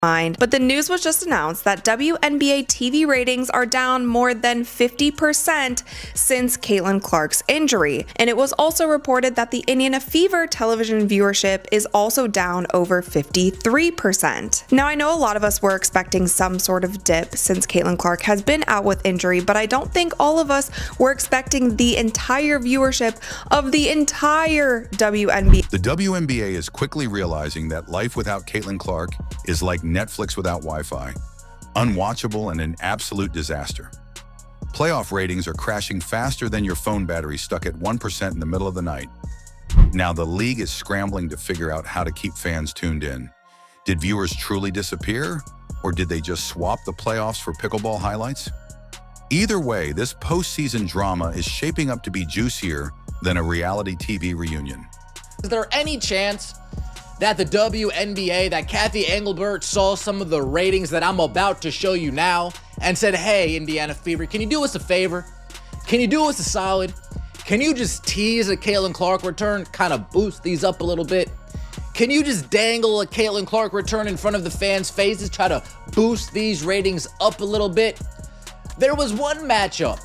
But the news was just announced that WNBA TV ratings are down more than 50% since Caitlin Clark's injury. And it was also reported that the Indiana Fever television viewership is also down over 53%. Now, I know a lot of us were expecting some sort of dip since Caitlin Clark has been out with injury, but I don't think all of us were expecting the entire viewership of the entire WNBA. The WNBA is quickly realizing that life without Caitlin Clark is like Netflix without Wi-Fi, unwatchable and an absolute disaster. Playoff ratings are crashing faster than your phone battery stuck at 1% in the middle of the night. Now the league is scrambling to figure out how to keep fans tuned in. Did viewers truly disappear, or did they just swap the playoffs for pickleball highlights? Either way, this postseason drama is shaping up to be juicier than a reality TV reunion. Is there any chance that the WNBA, that Kathy Engelbert saw some of the ratings that I'm about to show you now and said, hey, Indiana Fever, can you do us a favor? Can you do us a solid? Can you just tease a Caitlin Clark return, kind of boost these up a little bit? Can you just dangle a Caitlin Clark return in front of the fans' faces, try to boost these ratings up a little bit? There was one matchup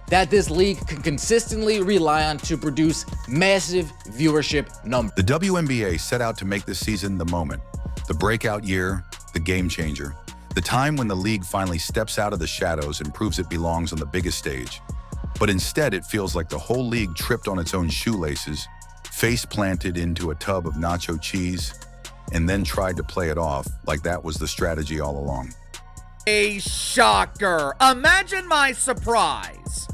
that this league can consistently rely on to produce massive viewership numbers. The WNBA set out to make this season the moment, the breakout year, the game changer, the time when the league finally steps out of the shadows and proves it belongs on the biggest stage. But instead, it feels like the whole league tripped on its own shoelaces, face planted into a tub of nacho cheese, and then tried to play it off like that was the strategy all along. A shocker. Imagine my surprise.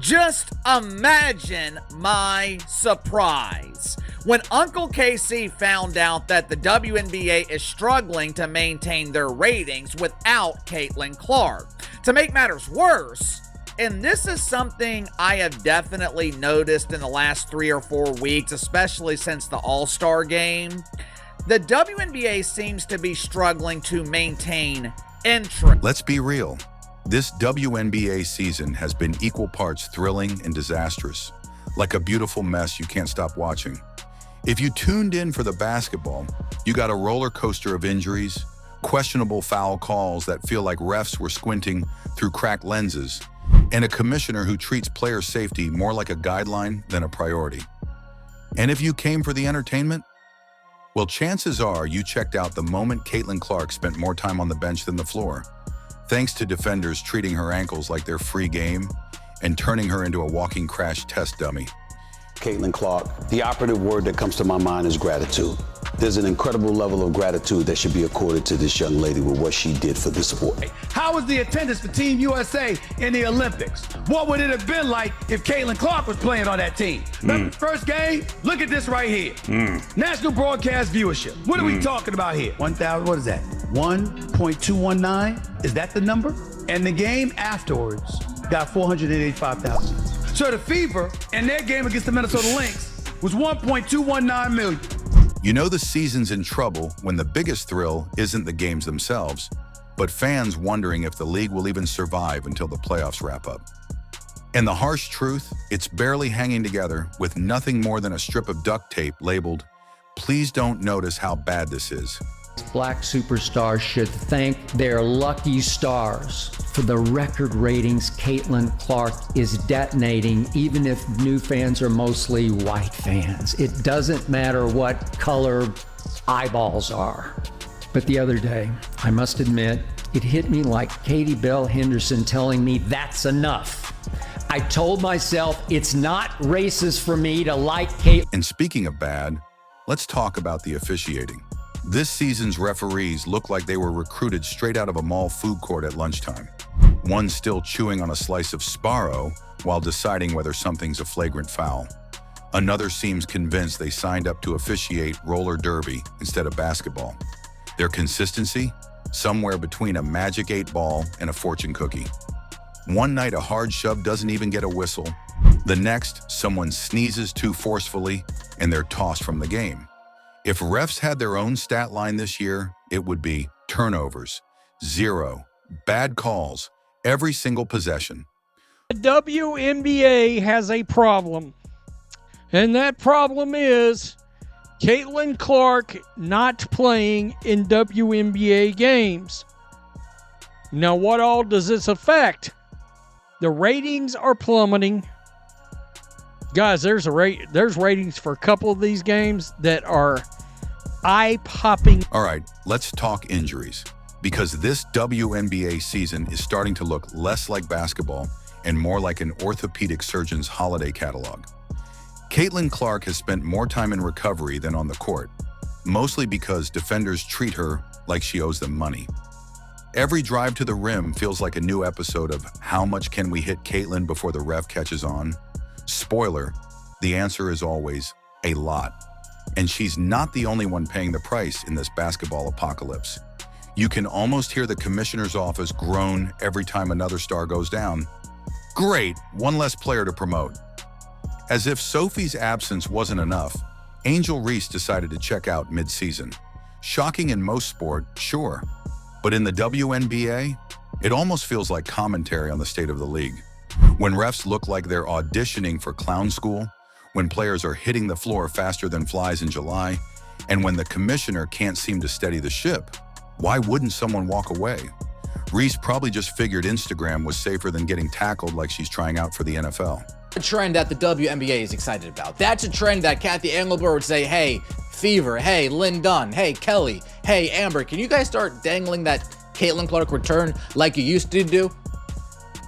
Just imagine my surprise when Uncle KC found out that the WNBA is struggling to maintain their ratings without Caitlin Clark. To make matters worse, and this is something I have definitely noticed in the last 3 or 4 weeks, especially since the All-Star game, the WNBA seems to be struggling to maintain interest. Let's be real. This WNBA season has been equal parts thrilling and disastrous, like a beautiful mess you can't stop watching. If you tuned in for the basketball, you got a roller coaster of injuries, questionable foul calls that feel like refs were squinting through cracked lenses, and a commissioner who treats player safety more like a guideline than a priority. And if you came for the entertainment, well, chances are you checked out the moment Caitlin Clark spent more time on the bench than the floor, thanks to defenders treating her ankles like they're free game and turning her into a walking crash test dummy. Caitlin Clark, the operative word that comes to my mind is gratitude. There's an incredible level of gratitude that should be accorded to this young lady with what she did for the sport. How was the attendance for Team USA in the Olympics? What would it have been like if Caitlin Clark was playing on that team? Remember the first game? Look at this right here. National broadcast viewership. What are we talking about here? 1,000, what is that? 1.219? Is that the number? And the game afterwards got 485,000. So the Fever and their game against the Minnesota Lynx was 1.219 million. You know the season's in trouble when the biggest thrill isn't the games themselves, but fans wondering if the league will even survive until the playoffs wrap up. And the harsh truth, it's barely hanging together with nothing more than a strip of duct tape labeled, "Please don't notice how bad this is." Black superstars should thank their lucky stars for the record ratings Caitlin Clark is detonating, even if new fans are mostly white fans. It doesn't matter what color eyeballs are. But the other day, I must admit, it hit me like Katie Bell Henderson telling me that's enough. I told myself it's not racist for me to like Caitlin. And speaking of bad, let's talk about the officiating. This season's referees look like they were recruited straight out of a mall food court at lunchtime. One still chewing on a slice of Sparrow while deciding whether something's a flagrant foul. Another seems convinced they signed up to officiate roller derby instead of basketball. Their consistency? Somewhere between a magic 8-ball and a fortune cookie. One night a hard shove doesn't even get a whistle. The next, someone sneezes too forcefully and they're tossed from the game. If refs had their own stat line this year, it would be turnovers, 0, bad calls, every single possession. The WNBA has a problem, and that problem is Caitlin Clark not playing in WNBA games. Now, what all does this affect? The ratings are plummeting. Guys, there's ratings for a couple of these games that are eye-popping. All right, let's talk injuries, because this WNBA season is starting to look less like basketball and more like an orthopedic surgeon's holiday catalog. Caitlin Clark has spent more time in recovery than on the court, mostly because defenders treat her like she owes them money. Every drive to the rim feels like a new episode of How Much Can We Hit Caitlin Before the Ref Catches On? Spoiler, the answer is always a lot. And she's not the only one paying the price in this basketball apocalypse. You can almost hear the commissioner's office groan every time another star goes down. Great, one less player to promote. As if Sophie's absence wasn't enough, Angel Reese decided to check out mid-season. Shocking in most sport, sure. But in the WNBA, it almost feels like commentary on the state of the league. When refs look like they're auditioning for clown school, when players are hitting the floor faster than flies in July, and when the commissioner can't seem to steady the ship, why wouldn't someone walk away? Reese probably just figured Instagram was safer than getting tackled like she's trying out for the NFL. A trend that the WNBA is excited about. That's a trend that Kathy Engelbert would say, hey, Fever, hey, Lynn Dunn, hey, Kelly, hey, Amber, can you guys start dangling that Caitlin Clark return like you used to do?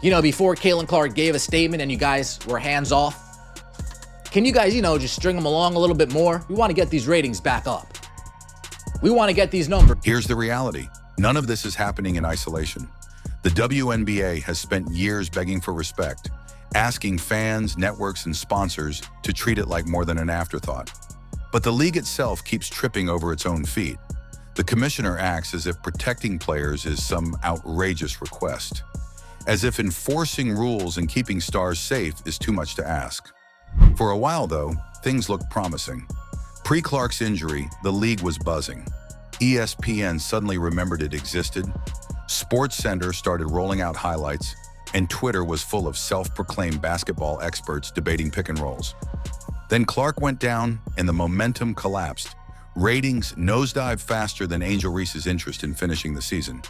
You know, before Caitlin Clark gave a statement and you guys were hands off. Can you guys, just string them along a little bit more? We want to get these ratings back up. We want to get these numbers. Here's the reality. None of this is happening in isolation. The WNBA has spent years begging for respect, asking fans, networks, and sponsors to treat it like more than an afterthought. But the league itself keeps tripping over its own feet. The commissioner acts as if protecting players is some outrageous request, as if enforcing rules and keeping stars safe is too much to ask. For a while, though, things looked promising. Pre-Clark's injury, the league was buzzing. ESPN suddenly remembered it existed, SportsCenter started rolling out highlights, and Twitter was full of self-proclaimed basketball experts debating pick and rolls. Then Clark went down, and the momentum collapsed. Ratings nosedived faster than Angel Reese's interest in finishing the season.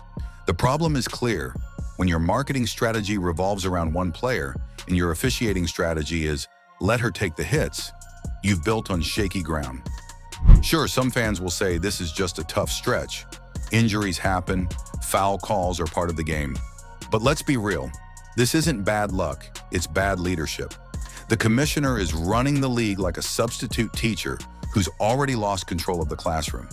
The problem is clear. When your marketing strategy revolves around one player, and your officiating strategy is let her take the hits, you've built on shaky ground. Sure, some fans will say this is just a tough stretch. Injuries happen, foul calls are part of the game. But let's be real, this isn't bad luck, it's bad leadership. The commissioner is running the league like a substitute teacher who's already lost control of the classroom.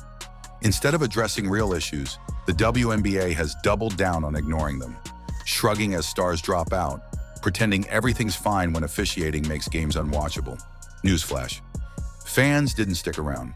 Instead of addressing real issues, the WNBA has doubled down on ignoring them, shrugging as stars drop out, pretending everything's fine when officiating makes games unwatchable. Newsflash: fans didn't stick around.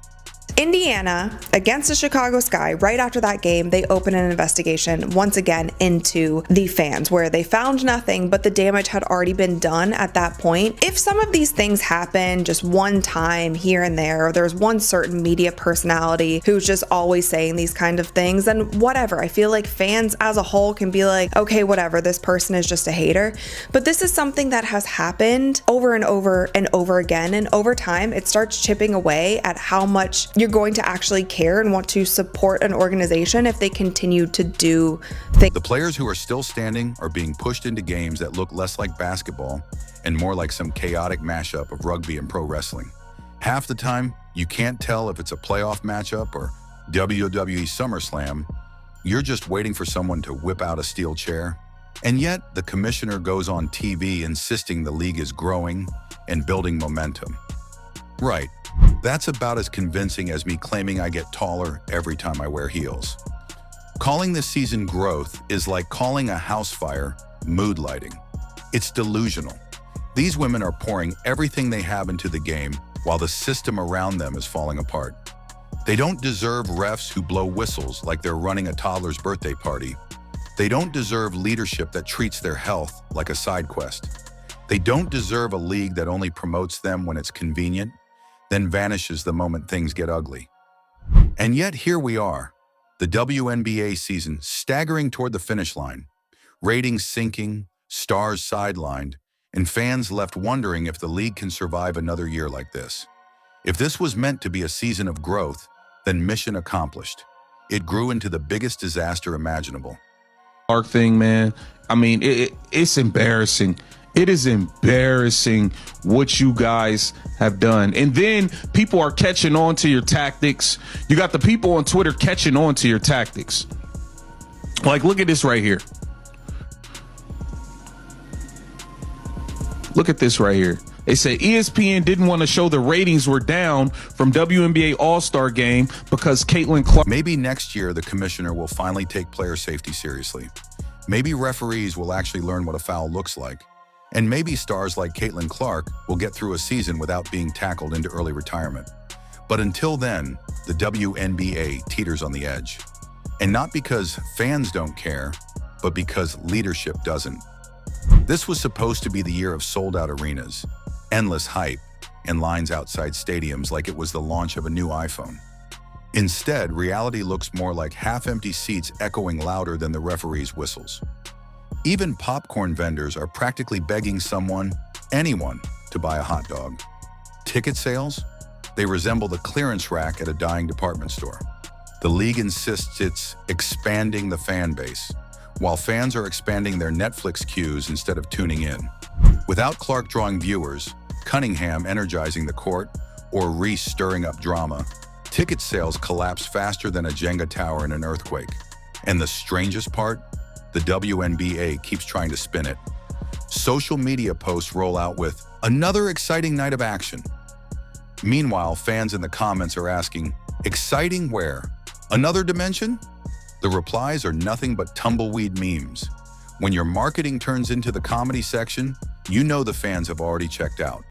Indiana against the Chicago Sky, right after that game, they opened an investigation once again into the fans, where they found nothing, but the damage had already been done at that point. If some of these things happen just one time here and there, or there's one certain media personality who's just always saying these kind of things, then whatever. I feel like fans as a whole can be like, okay, whatever, this person is just a hater. But this is something that has happened over and over and over again, and over time, it starts chipping away at how much you're going to actually care and want to support an organization if they continue to do things. The players who are still standing are being pushed into games that look less like basketball and more like some chaotic mashup of rugby and pro wrestling. Half the time, you can't tell if it's a playoff matchup or WWE SummerSlam. You're just waiting for someone to whip out a steel chair. And yet, the commissioner goes on TV insisting the league is growing and building momentum. Right. That's about as convincing as me claiming I get taller every time I wear heels. Calling this season growth is like calling a house fire mood lighting. It's delusional. These women are pouring everything they have into the game while the system around them is falling apart. They don't deserve refs who blow whistles like they're running a toddler's birthday party. They don't deserve leadership that treats their health like a side quest. They don't deserve a league that only promotes them when it's convenient, then vanishes the moment things get ugly. And yet here we are, the WNBA season staggering toward the finish line, ratings sinking, stars sidelined, and fans left wondering if the league can survive another year like this. If this was meant to be a season of growth, then mission accomplished. It grew into the biggest disaster imaginable. Clark thing, man. I mean, it's embarrassing. It is embarrassing what you guys have done. And then people are catching on to your tactics. You got the people on Twitter catching on to your tactics. Like, look at this right here. Look at this right here. They say ESPN didn't want to show the ratings were down from WNBA All-Star Game because Caitlin Clark. Maybe next year the commissioner will finally take player safety seriously. Maybe referees will actually learn what a foul looks like. And maybe stars like Caitlin Clark will get through a season without being tackled into early retirement. But until then, the WNBA teeters on the edge. And not because fans don't care, but because leadership doesn't. This was supposed to be the year of sold-out arenas, endless hype, and lines outside stadiums like it was the launch of a new iPhone. Instead, reality looks more like half-empty seats echoing louder than the referees' whistles. Even popcorn vendors are practically begging someone, anyone, to buy a hot dog. Ticket sales? They resemble the clearance rack at a dying department store. The league insists it's expanding the fan base, while fans are expanding their Netflix queues instead of tuning in. Without Clark drawing viewers, Cunningham energizing the court, or Reese stirring up drama, ticket sales collapse faster than a Jenga tower in an earthquake. And the strangest part? The WNBA keeps trying to spin it. Social media posts roll out with another exciting night of action. Meanwhile, fans in the comments are asking, exciting where? Another dimension? The replies are nothing but tumbleweed memes. When your marketing turns into the comedy section, you know the fans have already checked out.